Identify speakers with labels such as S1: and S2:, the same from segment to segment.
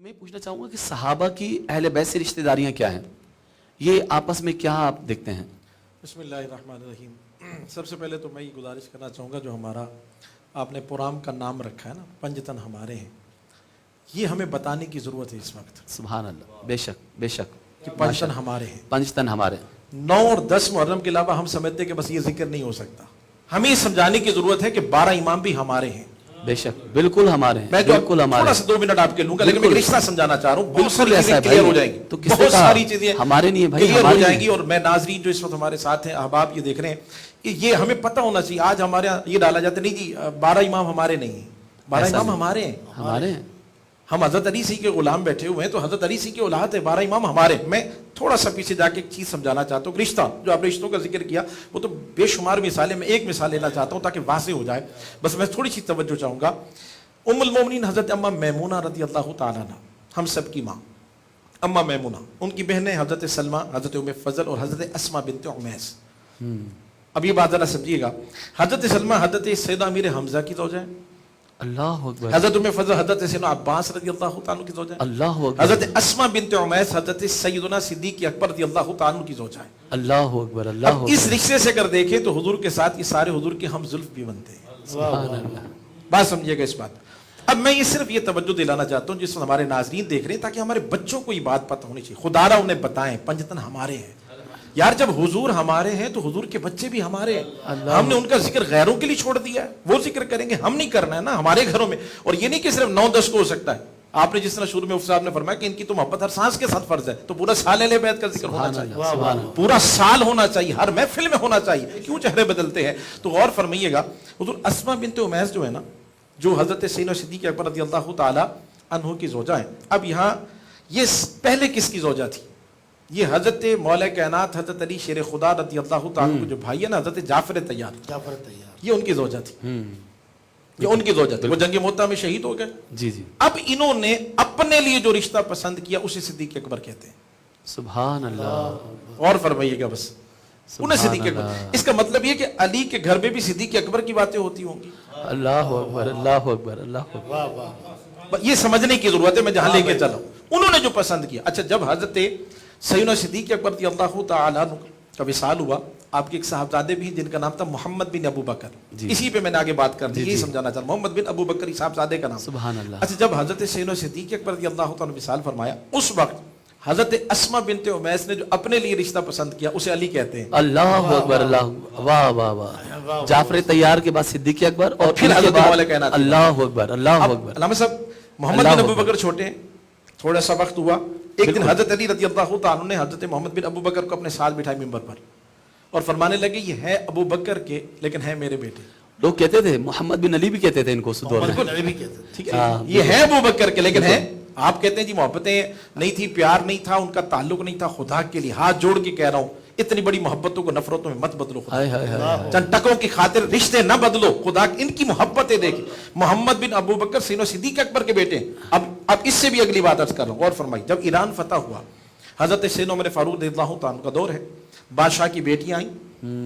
S1: میں پوچھنا چاہوں گا کہ صحابہ کی اہل بیت سے رشتہ داریاں کیا ہیں، یہ آپس میں کیا آپ دیکھتے ہیں؟
S2: بسم اللہ الرحمن الرحیم۔ سب سے پہلے تو میں یہ گزارش کرنا چاہوں گا، جو ہمارا آپ نے پروگرام کا نام رکھا ہے نا، پنجتن ہمارے ہیں، یہ ہمیں بتانے کی ضرورت ہے اس وقت
S1: سبحان اللہ، بے شک بے شک
S2: کہ پنجتن ہمارے ہیں۔
S1: پنجتن ہمارے
S2: 9 اور 10 محرم کے علاوہ ہم سمجھتے ہیں کہ بس یہ ذکر نہیں ہو سکتا، ہمیں یہ سمجھانے کی ضرورت ہے کہ 12 امام بھی ہمارے ہیں۔
S1: بے شک بالکل ہمارے ہیں،
S2: میں
S1: بالکل ہمارے
S2: تھوڑا سا 2 منٹ آپ کے لوں گا، لیکن میں رشتہ سمجھانا چاہ رہا ہوں، بہت ساری
S1: ایسا
S2: چیزیں
S1: ہے
S2: کلیئر ہو
S1: بھائی،
S2: جائیں گی،
S1: تو کس نے
S2: بہت
S1: کہا
S2: ساری چیزیں
S1: ہمارے نہیں ہے بھائی،
S2: کلیئر ہو
S1: ہماری
S2: جائیں
S1: نہیں
S2: گی۔ اور میں ناظرین جو اس وقت ہمارے ساتھ ہیں، احباب یہ دیکھ رہے ہیں کہ یہ ہمیں پتہ ہونا چاہیے۔ آج ہمارے یہاں یہ ڈالا جاتا ہے نہیں جی 12 امام ہمارے نہیں ہیں، 12
S1: ایسا
S2: امام
S1: نہیں،
S2: ہمارے ہیں،
S1: ہمارے ہیں۔
S2: ہم حضرت علی سی کے غلام بیٹھے ہوئے ہیں، تو حضرت علی سی کے اولاد ہے، 12 امام ہمارے۔ میں تھوڑا سا پیچھے جا کے ایک چیز سمجھانا چاہتا ہوں، رشتہ جو آپ نے رشتوں کا ذکر کیا وہ تو بے شمار مثالیں، میں ایک مثال لینا چاہتا ہوں تاکہ واضح ہو جائے، بس میں تھوڑی سی توجہ چاہوں گا۔ ام المومنین حضرت اما میمونہ رضی اللہ تعالیٰ عنہ، ہم سب کی ماں اما میمونہ، ان کی بہنیں حضرت سلمہ، حضرت ام فضل اور حضرت اسماء بنت عمیس۔ اب یہ بات ذرا سمجھیے گا، حضرت سلمہ حضرت سیدہ امیر حمزہ کی زوجہ ہے،
S1: اللہ اکبر،
S2: حضرت ام فضل حضرت سیدنا عباس رضی اللہ تعالیٰ کی زوجہ ہے،
S1: اللہ اکبر،
S2: حضرت اسماء بنت عمیس حضرت سیدنا صدیق اکبر رضی اللہ تعالیٰ کی زوجہ ہے۔
S1: اللہ اکبر، اللہ
S2: اب
S1: اکبر،
S2: اس رشتے سے اگر دیکھیں تو حضور کے ساتھ یہ سارے حضور کے ہم زلف بھی بنتے ہیں۔
S1: سبحان اللہ،
S2: بات سمجھیے گا اس بات۔ اب میں یہ صرف یہ توجہ دلانا چاہتا ہوں جس وقت ہمارے ناظرین دیکھ رہے ہیں، تاکہ ہمارے بچوں کو یہ بات پتہ ہونی چاہیے، خدا را انہیں بتائیں پنجتن ہمارے ہیں۔ یار جب حضور ہمارے ہیں تو حضور کے بچے بھی ہمارے ہیں، ہم نے ان کا ذکر غیروں کے لیے چھوڑ دیا ہے، وہ ذکر کریں گے، ہم نہیں کرنا ہے نا ہمارے گھروں میں۔ اور یہ نہیں کہ صرف 9-10 کو ہو سکتا ہے، آپ نے جس طرح شروع میں مفتی صاحب نے فرمایا کہ ان کی تو محبت ہر سانس کے ساتھ فرض ہے، تو پورا سال اہل بیت کا ذکر ہونا چاہیے، پورا سال ہونا چاہیے، ہر محفل میں ہونا چاہیے، کیوں چہرے بدلتے ہیں؟ تو غور فرمائیے گا، حضور اسماء بنت عمیس جو ہے نا، جو حضرت سیدنا صدیق اکبر رضی اللہ تعالی عنہ کی زوجہ ہیں۔ اب یہاں یہ پہلے کس کی زوجہ تھی؟ یہ حضرت مولا کائنات حضرت علی شیر خدا رضی اللہ تعالیٰ عنہ جو بھائی ہے نا، حضرت جعفر طیار، یہ ان کی زوجہ تھی، یہ ان کی زوجہ تھی، وہ جنگ مؤتہ میں شہید ہو گئے۔
S1: جی جی،
S2: اب انہوں نے اپنے لیے جو رشتہ پسند کیا اسے صدیق اکبر کہتے ہیں۔
S1: سبحان اللہ،
S2: اور فرمائیے گا بس انہیں صدیق اکبر، اس کا مطلب یہ کہ علی کے گھر میں بھی صدیق اکبر کی باتیں ہوتی ہوں گی۔
S1: اللہ اکبر، اللہ اکبر، اللہ اکبر،
S2: یہ سمجھنے کی ضرورت ہے، میں جہاں لے کے چلا ہوں انہوں نے جو پسند کیا۔ اچھا، جب حضرت سیدنا صدیق اکبر رضی اللہ تعالیٰ عنہ کا وصال ہوا، آپ کے ایک صاحبزادے بھی ہیں جن کا نام تھا محمد بن ابو بکر، اسی پہ میں نے آگے بات کرنی، یہی سمجھانا چاہتا ہوں، محمد بن ابو بکر صاحبزادے کا نام۔
S1: سبحان اللہ۔
S2: اچھا، جب حضرت سیدنا صدیق اکبر رضی اللہ تعالیٰ نے وصال فرمایا، اس وقت حضرت اسماء بنت عمیس نے جو اپنے لیے رشتہ پسند کیا اسے علی کہتے ہیں۔
S1: اللہ اکبر، اللہ، واہ واہ واہ، جعفر طیار کے بعد صدیق اکبر، اور
S2: پھر حضرت مولا کائنات۔
S1: اللہ اکبر، اللہ اکبر۔
S2: علامہ صاحب، محمد بن ابو بکر چھوٹے ہیں، تھوڑا سا وقت ہوا، ایک دن حضرت علی رضی اللہ تعالیٰ نے حضرت محمد بن ابو بکر کو اپنے ساتھ بٹھائے ممبر پر، اور فرمانے لگے یہ ہے ابو بکر کے لیکن ہے میرے بیٹے۔
S1: لوگ کہتے تھے، محمد بن علی بھی کہتے تھے ان کو اس دور میں،
S2: ٹھیک ہے، یہ ہے ابو بکر کے لیکن ہے، آپ کہتے ہیں جی محبتیں نہیں تھی، پیار نہیں تھا، ان کا تعلق نہیں تھا، خدا کے لیے ہاتھ جوڑ کے کہہ رہا ہوں، اتنی بڑی محبتوں کو نفرتوں میں مت بدلو، چند ٹکوں کی خاطر رشتے نہ بدلو، خدا ان کی محبتیں دیکھیں۔ محمد بن ابو بکر سیدنا صدیق اکبر کے بیٹے ہیں۔ اب اس سے بھی اگلی بات عرض کر رہا ہوں، اور فرمائی، جب ایران فتح ہوا، حضرت سیدنا عمر فاروق رضی اللہ تعالیٰ کا دور ہے، بادشاہ کی بیٹیاں آئیں،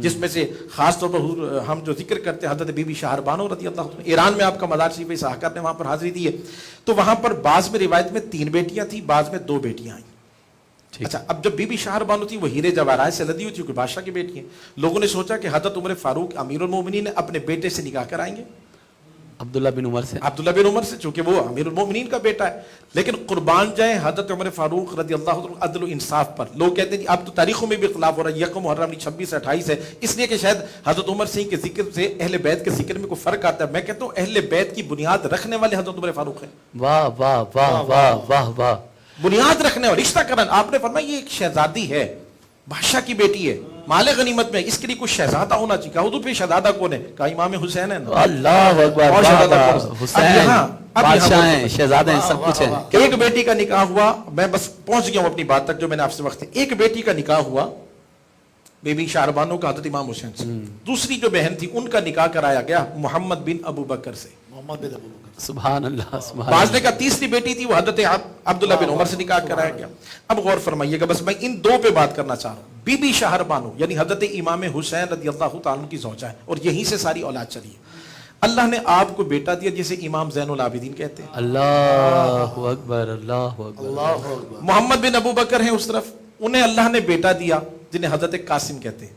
S2: جس میں سے خاص طور پر ہم جو ذکر کرتے ہیں حضرت بی بی شہر بانو رضی اللہ عنہ، ایران میں آپ کا مزار شریف ہے، صحاکر نے وہاں پر حاضری دی ہے، تو وہاں پر بعض میں روایت میں 3 بیٹیاں تھیں، بعض میں 2 بیٹیاں آئیں۔ اچھا، اب جب بی بی شہر بانو تھی وہ ہیرے جواہرات سے لدی ہوئی تھی، کیونکہ بادشاہ کی بیٹی ہیں، لوگوں نے سوچا کہ حضرت عمر فاروق امیر المومنین اپنے بیٹے سے نکاح کرائیں گے،
S1: عبداللہ بن عمر سے،
S2: عبداللہ بن عمر سے، چونکہ وہ امیر المومنین کا بیٹا ہے۔ لیکن قربان جائیں حضرت عمر فاروق رضی اللہ عنہ عدل و انصاف پر، لوگ کہتے ہیں اب تو تاریخوں میں بھی اختلاف ہو رہا ہے، یکم محرم 26 سے 28 ہے، اس لیے کہ شاید حضرت عمر سے کے ذکر سے اہل بیت کے ذکر میں کوئی فرق آتا ہے۔ میں کہتا ہوں اہل بیت کی بنیاد رکھنے والے حضرت عمر فاروق ہیں،
S1: واہ واہ واہ واہ واہ واہ،
S2: بنیاد رکھنے اور رشتہ کرنا۔ آپ نے فرمایا یہ ایک شہزادی ہے، بادشاہ کی بیٹی ہے، مال غنیمت میں، اس کے لیے کوئی شہزادہ ہونا چاہیے۔ کہا حضور پہ شہزادہ کون ہے؟ کہا امام حسین ہے۔
S1: اللہ اکبر،
S2: اور شہزادہ کون ہے؟
S1: حسین بادشاہ ہیں، شہزادہ ہیں، سب کچھ ہیں۔
S2: ایک بیٹی کا نکاح ہوا، میں بس پہنچ گیا ہوں اپنی بات تک جو میں نے آپ سے وقت ہے۔ ایک بیٹی کا نکاح ہوا بی بی شہربانو کا حضرت امام حسین سے، دوسری جو بہن تھی ان کا نکاح کرایا گیا محمد بن ابو بکر سے،
S1: سبحان اللہ، سبحان
S2: بعض
S1: اللہ،
S2: نے کہا تیسری بیٹی تھی وہ حضرت عبداللہ بن عمر سے نکاح کرایا گیا۔ اب غور فرمائیے گا، بس میں ان 2 پہ بات کرنا چاہ رہا ہوں۔ بی بی شہر بانو یعنی حضرت امام حسین رضی اللہ تعالیٰ کی زوجہ ہے، اور یہیں سے ساری اولاد چلی ہے۔ اللہ نے آپ کو بیٹا دیا جسے امام زین العابدین کہتے ہیں.
S1: اللہ اکبر اللہ اکبر.
S2: محمد بن ابو بکر ہیں اس طرف, انہیں اللہ نے بیٹا دیا جنہیں حضرت قاسم کہتے ہیں.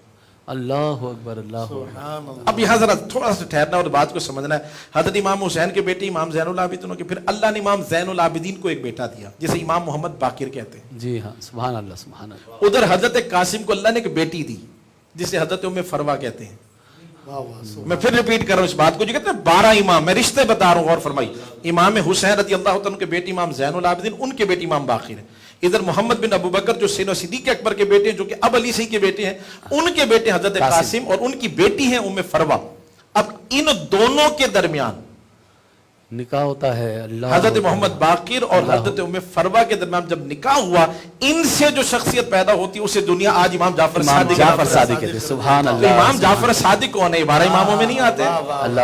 S1: اللہ اکبر اللہ اکبر.
S2: اب یہاں ذرا تھوڑا سا ٹھہرنا اور بات کو سمجھنا ہے. حضرت امام حسین کے بیٹے امام زین العابدین کے, پھر اللہ نے امام زین العابدین کو ایک بیٹا دیا جسے امام محمد باقر کہتے ہیں.
S1: جی ہاں, سبحان اللہ سبحان اللہ.
S2: ادھر حضرت قاسم کو اللہ نے ایک بیٹی دی جسے حضرت ام فروا کہتے ہیں. میں پھر ریپیٹ کر رہا ہوں اس بات کو, جو کہتے ہیں 12 امام, میں رشتے بتا رہا ہوں, غور فرمائی. امام حسین رضی اللہ عنہ کے بیٹے امام زین العابدین, ان کے بیٹے امام باقر ہیں. ادھر محمد بن ابو بکر جو سین و صدیق اکبر کے بیٹے ہیں, جو کہ اب علی سے کے بیٹے ہیں, ان کے بیٹے حضرت قاسم, اور ان کی بیٹی ہیں ام فروا. اب ان دونوں کے درمیان
S1: نکاح ہوتا ہے. اللہ
S2: حضرت محمد باقر اور حضرت ام فروا کے درمیان جب نکاح ہوا, ان سے جو شخصیت پیدا ہوتی ہے اسے دنیا آج امام جعفر صادق
S1: کہتے ہیں. سبحان
S2: تو
S1: اللہ.
S2: امام جعفر صادق کون ہے؟ 12 اماموں میں نہیں آتے.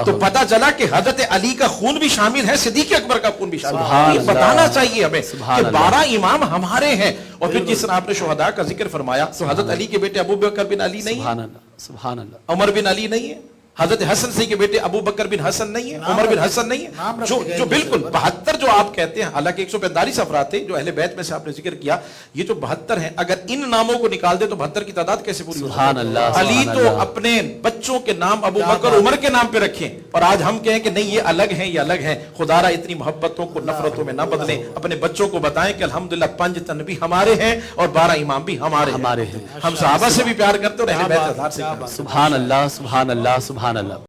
S2: تو پتہ چلا کہ حضرت علی کا خون بھی شامل ہے, صدیق اکبر کا خون بھی شامل ہے. یہ بتانا چاہیے ہمیں کہ 12 امام ہمارے ہیں. اور پھر جس طرح آپ نے شہداء کا ذکر فرمایا, تو حضرت علی کے بیٹے ابو بکر بن علی نہیں
S1: سبحان
S2: ہے,
S1: اللہ سبحان اللہ.
S2: عمر بن علی نہیں ہے, حضرت حسن سے کے بیٹے ابو بکر بن حسن نہیں ہے, عمر بن حسن نہیں ہے. جو بالکل 72 جو آپ کہتے ہیں, حالانکہ 145 افراد تھے جو اہل بیت میں سے آپ نے ذکر کیا, یہ جو 72 ہیں, اگر ان ناموں کو نکال دے تو 72 کی تعداد کیسے پوری ہو؟
S1: سبحان اللہ.
S2: علی تو اپنے بچوں کے نام ابو بکر عمر کے نام پہ رکھیں, اور آج ہم کہیں کہ نہیں یہ الگ ہیں, یہ الگ ہیں. خدا را اتنی محبتوں کو نفرتوں میں نہ بدلیں. اپنے بچوں کو بتائیں کہ الحمدللہ 5 تن بھی ہمارے ہیں اور 12 امام بھی ہمارے ہیں. ہم صحابہ سے بھی پیار کرتے اور اہل بیت سے.
S1: سبحان اللہ سبحان اللہ سبحان اللہ.